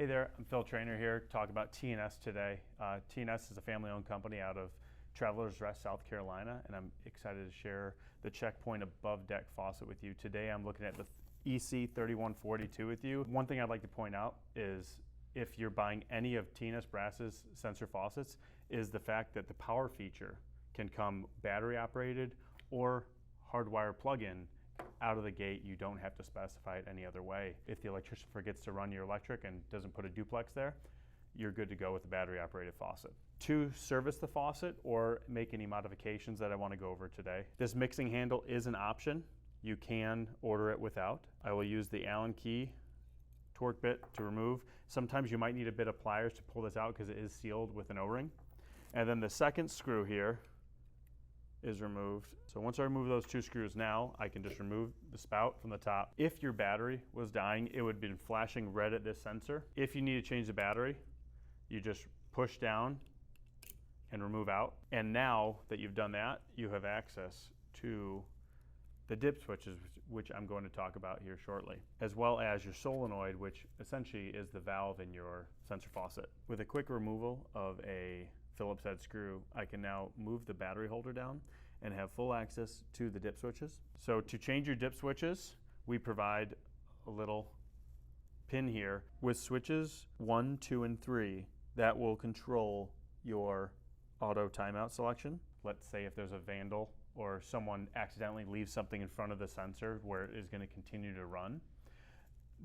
Hey there, I'm Phil Trainer here to talk about T&S today. T&S is a family-owned company out of Travelers Rest, South Carolina, and I'm excited to share the ChekPoint above deck faucet with you. Today I'm looking at the EC3142 with you. One thing I'd like to point out is if you're buying any of T&S Brass's sensor faucets is the fact that the power feature can come battery operated or hardwire plug-in. Out of the gate, you don't have to specify it any other way. If the electrician forgets to run your electric and doesn't put a duplex there, you're good to go with the battery operated faucet. To service the faucet or make any modifications that I want to go over today, this mixing handle is an option. You can order it without. I will use the Allen key torque bit to remove. Sometimes you might need a bit of pliers to pull this out because it is sealed with an O-ring. And then the second screw here is removed. So once I remove those two screws now, I can just remove the spout from the top. If your battery was dying, it would have been flashing red at this sensor. If you need to change the battery, you just push down and remove out. And now that you've done that, you have access to the dip switches, which I'm going to talk about here shortly, as well as your solenoid, which essentially is the valve in your sensor faucet. With a quick removal of a Phillips head screw, I can now move the battery holder down and have full access to the dip switches. So to change your dip switches, we provide a little pin here with switches 1, 2, and 3 that will control your auto timeout selection. Let's say if there's a vandal or someone accidentally leaves something in front of the sensor where it is going to continue to run,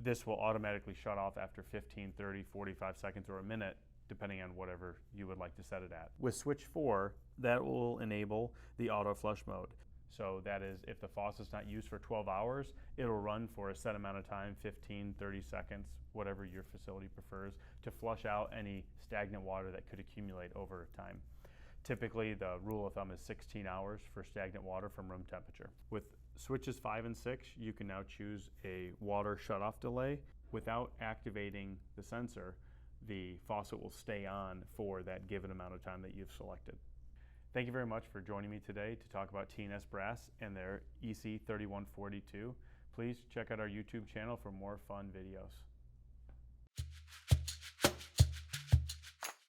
this will automatically shut off after 15, 30, 45 seconds or a minute, depending on whatever you would like to set it at. With switch 4, that will enable the auto flush mode. So that is, if the faucet's not used for 12 hours, it'll run for a set amount of time, 15, 30 seconds, whatever your facility prefers, to flush out any stagnant water that could accumulate over time. Typically, the rule of thumb is 16 hours for stagnant water from room temperature. With switches 5 and 6, you can now choose a water shutoff delay. Without activating the sensor, the faucet will stay on for that given amount of time that you've selected. Thank you very much for joining me today to talk about T&S Brass and their EC3142. Please check out our YouTube channel for more fun videos.